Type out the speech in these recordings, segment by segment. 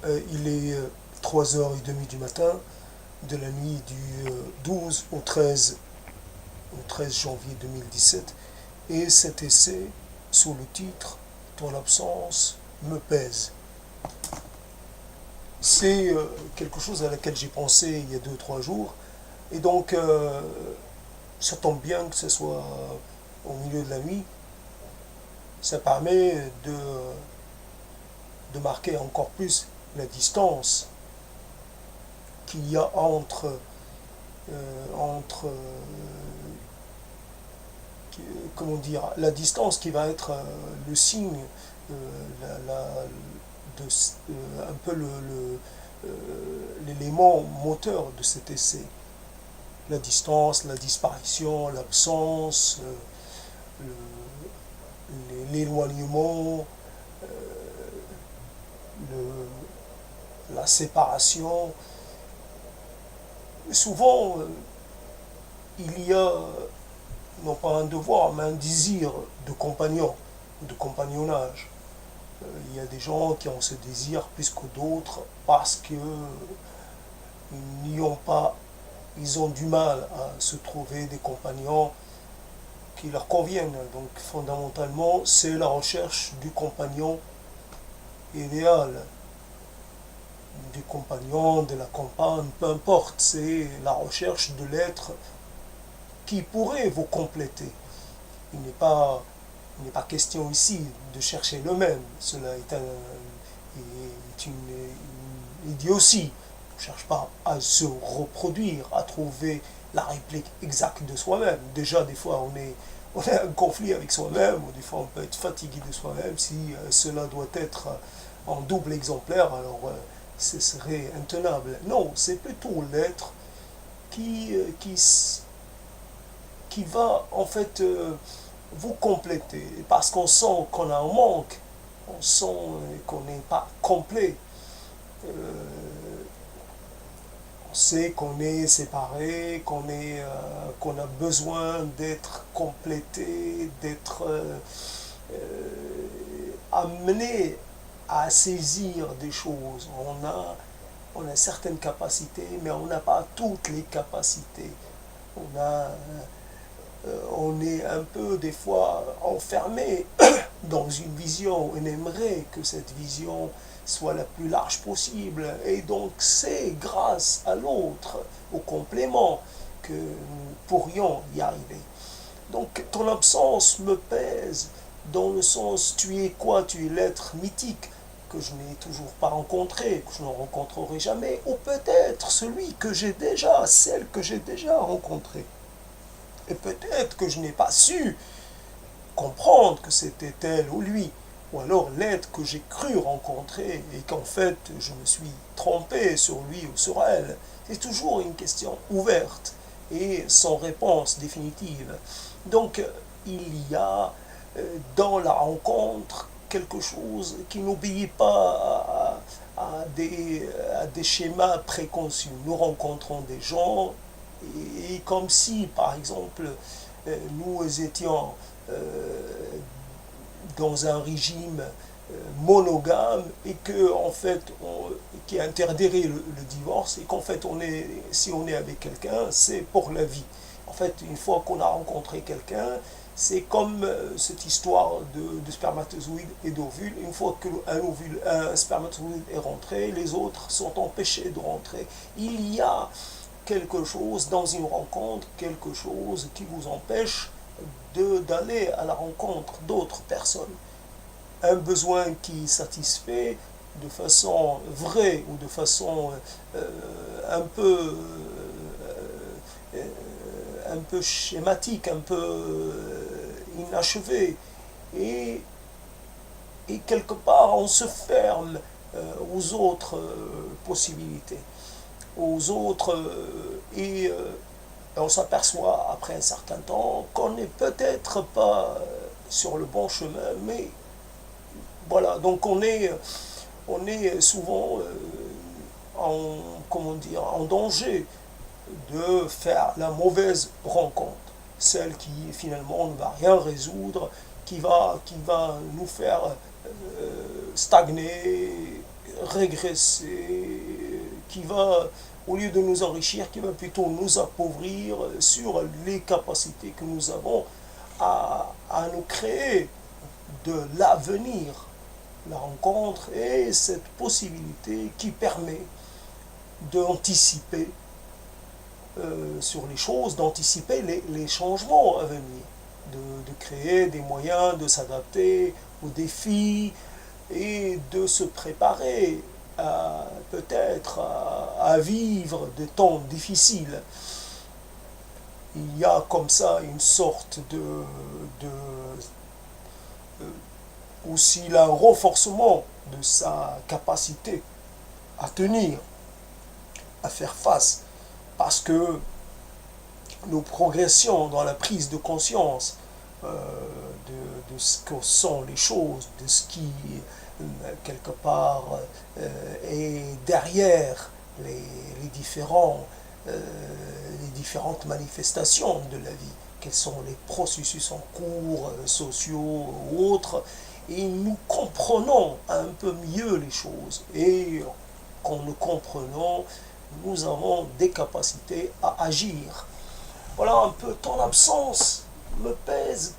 Il est 3h30 du matin de la nuit du 12 au 13 janvier 2017. Et cet essai, sous le titre Ton absence me pèse. C'est quelque chose à laquelle j'ai pensé il y a 2 3 jours. Et donc, ça tombe bien que ce soit au milieu de la nuit. Ça permet de marquer encore plus la distance qu'il y a entre comment dire, la distance qui va être le signe, euh, la, la, un peu l'élément moteur de cet essai. La distance, la disparition, l'absence, l'éloignement, la séparation. Souvent, il y a non pas un devoir, mais un désir de compagnon, de compagnonnage. Il y a des gens qui ont ce désir plus que d'autres parce que n'y ont pas, ils ont du mal à se trouver des compagnons qui leur conviennent. Donc fondamentalement, c'est la recherche du compagnon idéal, du compagnon, de la compagne, peu importe, c'est la recherche de l'être qui pourrait vous compléter. Il n'est pas, il n'est pas question ici de chercher le même. Cela est une idiotie. On ne cherche pas à se reproduire, à trouver la réplique exacte de soi-même. Déjà, des fois, on a un conflit avec soi-même, ou des fois, on peut être fatigué de soi-même. Si cela doit être en double exemplaire, alors ce serait intenable. Non, c'est plutôt l'être qui, euh, qui, qui va en fait vous compléter. Parce qu'on sent qu'on a un manque, on sent qu'on n'est pas complet. Euh, on sait qu'on est séparé, qu'on a besoin d'être complété, d'être amené à saisir des choses. On a certaines capacités, mais on n'a pas toutes les capacités. On est un peu des fois enfermé dans une vision. On aimerait que cette vision soit la plus large possible. Et donc c'est grâce à l'autre, au complément, que nous pourrions y arriver. Donc ton absence me pèse dans le sens tu es quoi? Tu es l'être mythique que je n'ai toujours pas rencontré, que je ne rencontrerai jamais, ou peut-être celui que j'ai déjà, celle que j'ai déjà rencontrée. Et peut-être que je n'ai pas su comprendre que c'était elle ou lui, ou alors l'être que j'ai cru rencontrer et qu'en fait je me suis trompé sur lui ou sur elle. C'est toujours une question ouverte et sans réponse définitive. Donc il y a dans la rencontre quelque chose qui n'obéit pas à des schémas préconçus. Nous rencontrons des gens et comme si, par exemple, nous étions dans un régime monogame et que en fait qui interdirait le divorce et qu'en fait si on est avec quelqu'un c'est pour la vie. En fait une fois qu'on a rencontré quelqu'un c'est comme cette histoire de spermatozoïde et d'ovule. Une fois un spermatozoïde est rentré, les autres sont empêchés de rentrer. Il y a quelque chose dans une rencontre, quelque chose qui vous empêche d'aller à la rencontre d'autres personnes. Un besoin qui est satisfait de façon vraie ou de façon euh, un peu schématique, un peu inachevée. Et, et quelque part, on se ferme aux autres possibilités, aux autres, on s'aperçoit après un certain temps qu'on n'est peut-être pas sur le bon chemin, mais voilà, donc on est souvent en, comment dire, en danger de faire la mauvaise rencontre, celle qui finalement ne va rien résoudre, qui va nous faire stagner, régresser, qui va, au lieu de nous enrichir, qui va plutôt nous appauvrir sur les capacités que nous avons à nous créer de l'avenir. La rencontre est cette possibilité qui permet d'anticiper sur les choses, d'anticiper les changements à venir, de créer des moyens de s'adapter aux défis et de se préparer peut-être à vivre des temps difficiles. Il y a comme ça une sorte aussi un renforcement de sa capacité à tenir, à faire face, parce que nos progressions dans la prise de conscience de ce que sont les choses, de ce qui, quelque part, est derrière les différentes manifestations de la vie, quels sont les processus en cours, sociaux ou autres, et nous comprenons un peu mieux les choses. Et quand nous comprenons, nous avons des capacités à agir. Voilà un peu, ton absence me pèse,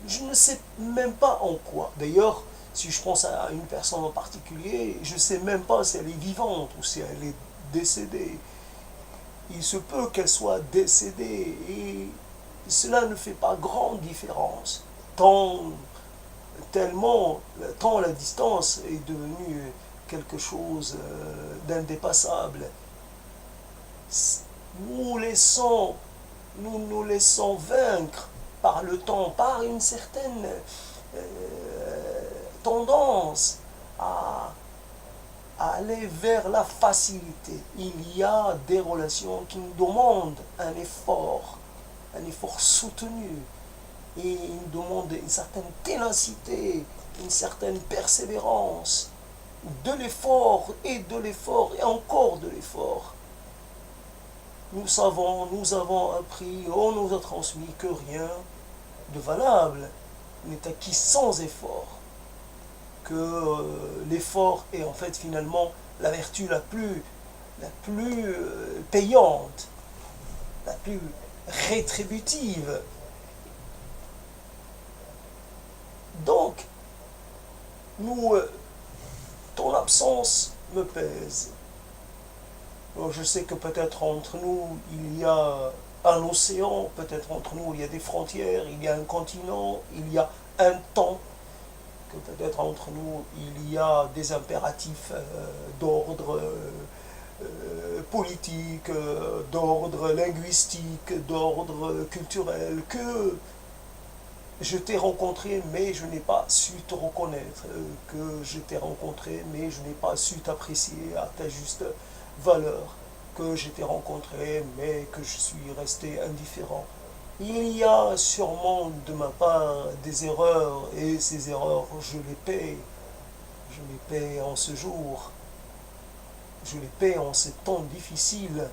je ne sais même pas en quoi. D'ailleurs, si je pense à une personne en particulier, je ne sais même pas si elle est vivante ou si elle est décédée. Il se peut qu'elle soit décédée et cela ne fait pas grande différence. Tant la distance est devenue quelque chose d'indépassable. Nous nous laissons vaincre par le temps, par une certaine tendance à aller vers la facilité. Il y a des relations qui nous demandent un effort soutenu, et il demande une certaine ténacité, une certaine persévérance, de l'effort et encore de l'effort. Nous avons appris, on nous a transmis que rien de valable n'est acquis sans effort, que l'effort est en fait finalement la vertu la plus payante, la plus rétributive. Donc, ton absence me pèse. Alors, je sais que peut-être entre nous, il y a un océan, peut-être entre nous, il y a des frontières, il y a un continent, il y a un temps, que peut-être entre nous, il y a des impératifs d'ordre politique, d'ordre linguistique, d'ordre culturel, que je t'ai rencontré, mais je n'ai pas su te reconnaître, que je t'ai rencontré, mais je n'ai pas su t'apprécier à ta juste valeur, que je t'ai rencontré, mais que je suis resté indifférent. Il y a sûrement de ma part des erreurs, et ces erreurs, je les paie. Je les paie en ce jour. Je les paie en ces temps difficiles.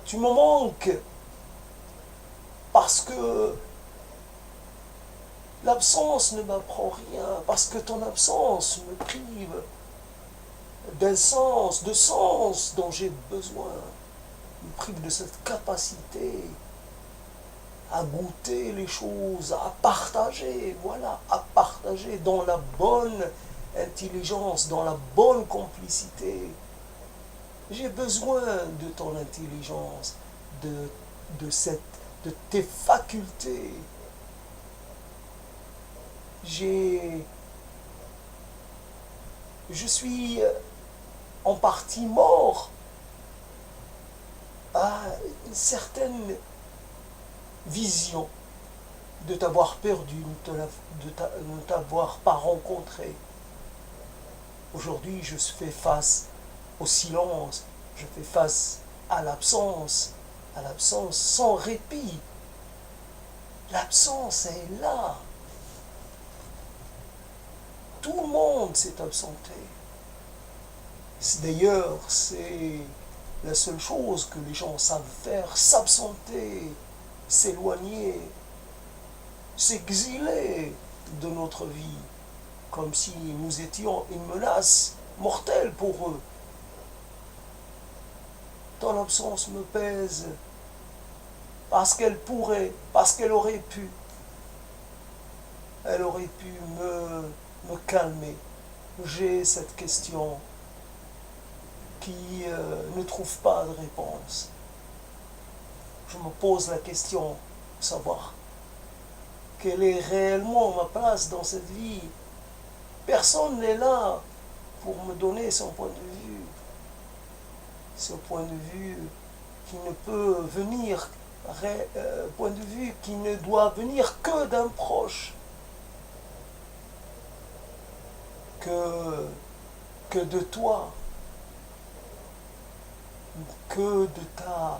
Tu me manques parce que l'absence ne m'apprend rien, parce que ton absence me prive d'un sens, de sens dont j'ai besoin, me prive de cette capacité à goûter les choses, à partager, voilà, à partager dans la bonne intelligence, dans la bonne complicité. J'ai besoin de ton intelligence, de tes facultés. Je suis en partie mort à une certaine vision de t'avoir perdu, de ne t'avoir pas rencontré. Aujourd'hui, je fais face au silence, je fais face à l'absence sans répit. L'absence est là. Tout le monde s'est absenté. D'ailleurs, c'est la seule chose que les gens savent faire, s'absenter, s'éloigner, s'exiler de notre vie. comme si nous étions une menace mortelle pour eux. Ton absence me pèse, parce qu'elle pourrait, parce qu'elle aurait pu, elle aurait pu me calmer. J'ai cette question qui ne trouve pas de réponse. Je me pose la question de savoir quelle est réellement ma place dans cette vie. Personne n'est là pour me donner son point de vue. Ce point de vue qui ne peut venir, point de vue qui ne doit venir que d'un proche, que de toi, que de ta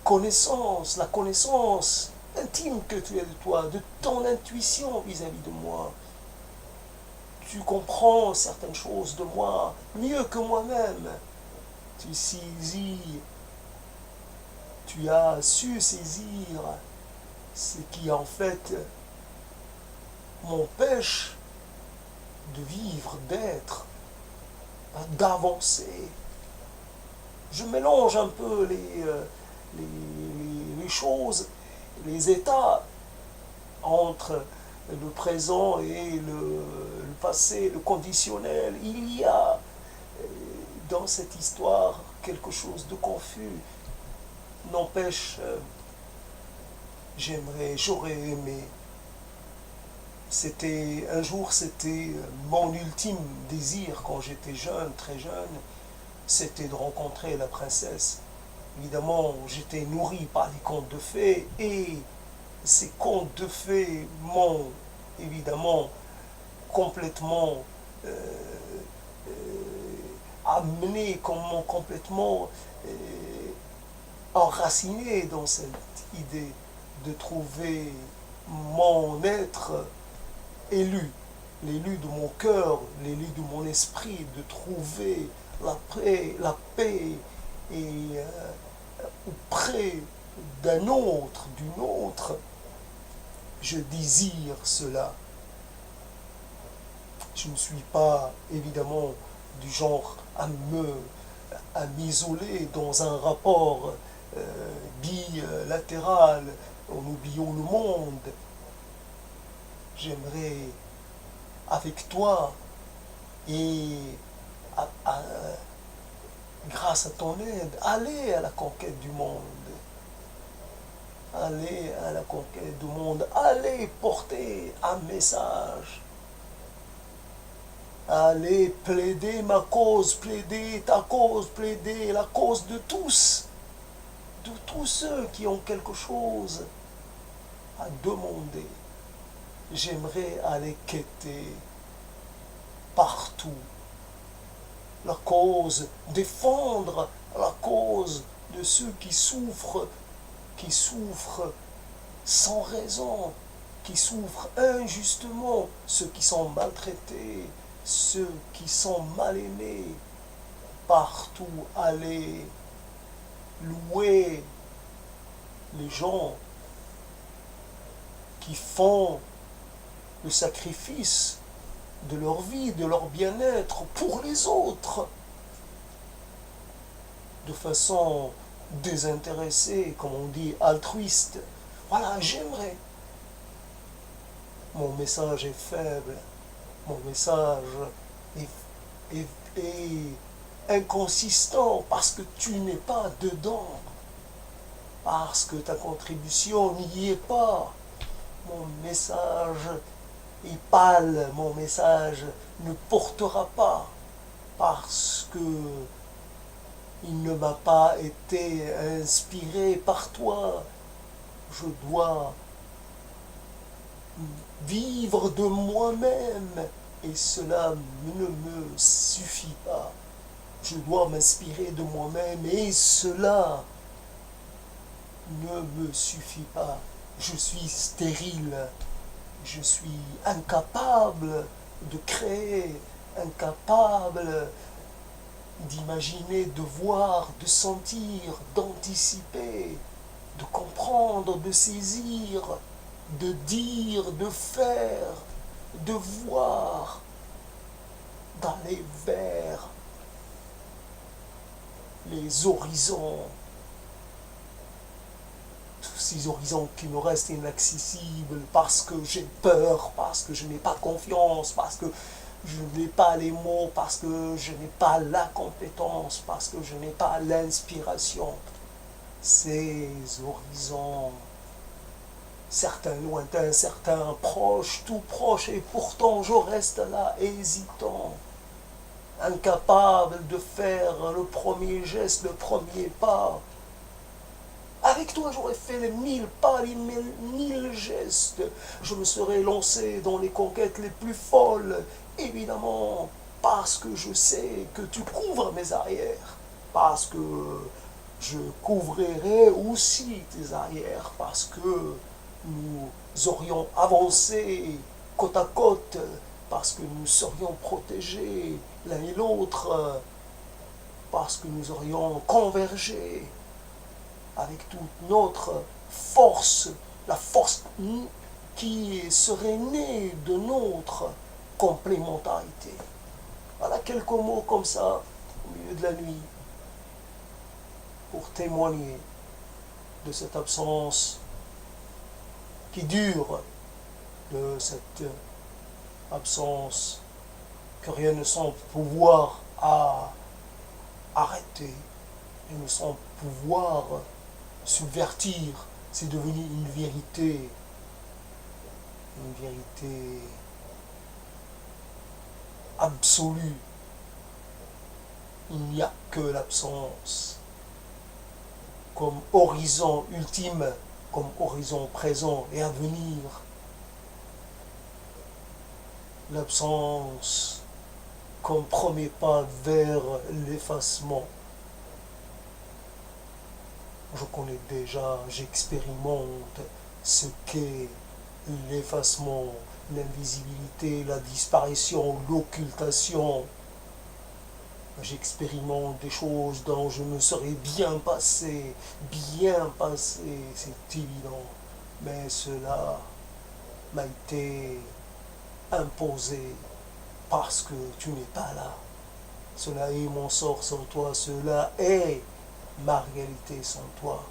connaissance, la connaissance intime que tu as de toi, de ton intuition vis-à-vis de moi. Tu comprends certaines choses de moi mieux que moi-même. Tu saisis, tu as su saisir ce qui en fait m'empêche de vivre, d'être, d'avancer. Je mélange un peu les choses, les états entre le présent et le passé, le conditionnel. Il y a dans cette histoire quelque chose de confus. N'empêche, j'aurais aimé. Un jour, c'était mon ultime désir quand j'étais jeune, très jeune, c'était de rencontrer la princesse. Évidemment, j'étais nourri par les contes de fées et ces contes de fées m'ont évidemment complètement amené, m'ont complètement enraciné dans cette idée de trouver mon être élu, l'élu de mon cœur, l'élu de mon esprit, de trouver la paix et auprès d'un autre, d'une autre. Je désire cela. Je ne suis pas évidemment du genre à m'isoler dans un rapport bilatéral en oubliant le monde. J'aimerais avec toi et grâce à ton aide aller à la conquête du monde. Aller à la conquête du monde, aller porter un message, aller plaider ma cause, plaider ta cause, plaider la cause de tous ceux qui ont quelque chose à demander. J'aimerais aller quêter partout la cause, défendre la cause de ceux qui souffrent sans raison, qui souffrent injustement, ceux qui sont maltraités, ceux qui sont mal aimés. Partout aller louer les gens qui font le sacrifice de leur vie, de leur bien-être pour les autres, de façon désintéressée, comme on dit, altruiste. Voilà, j'aimerais. Mon message est faible, mon message est inconsistant parce que tu n'es pas dedans, parce que ta contribution n'y est pas. Mon message est pâle, mon message ne portera pas parce que il ne m'a pas été inspiré par toi. Je dois vivre de moi-même et cela ne me suffit pas. Je dois m'inspirer de moi-même et cela ne me suffit pas. Je suis stérile, je suis incapable de créer, incapable d'imaginer, de voir, de sentir, d'anticiper, de comprendre, de saisir, de dire, de faire, de voir. d'aller vers les horizons, tous ces horizons qui me restent inaccessibles parce que j'ai peur, parce que je n'ai pas confiance, parce que je n'ai pas les mots, parce que je n'ai pas la compétence, parce que je n'ai pas l'inspiration. Ces horizons, certains lointains, certains proches, tout proches, et pourtant je reste là hésitant, incapable de faire le premier geste, le premier pas. Avec toi, j'aurais fait les 1000 pas, les 1000 gestes. Je me serais lancé dans les conquêtes les plus folles, évidemment, parce que je sais que tu couvres mes arrières, parce que je couvrirai aussi tes arrières, parce que nous aurions avancé côte à côte, parce que nous serions protégés l'un et l'autre, parce que nous aurions convergé avec toute notre force, la force qui serait née de notre complémentarité. Voilà quelques mots comme ça, au milieu de la nuit, pour témoigner de cette absence qui dure, de cette absence que rien ne semble pouvoir arrêter, rien ne semble pouvoir subvertir. C'est devenu une vérité absolue. Il n'y a que l'absence comme horizon ultime, comme horizon présent et à venir. L'absence comme premier pas vers l'effacement. Je connais déjà, j'expérimente ce qu'est l'effacement, l'invisibilité, la disparition, l'occultation. J'expérimente des choses dont je me serais bien passé, c'est évident. Mais cela m'a été imposé parce que tu n'es pas là. Cela est mon sort sans toi, cela est ma réalité sans toi.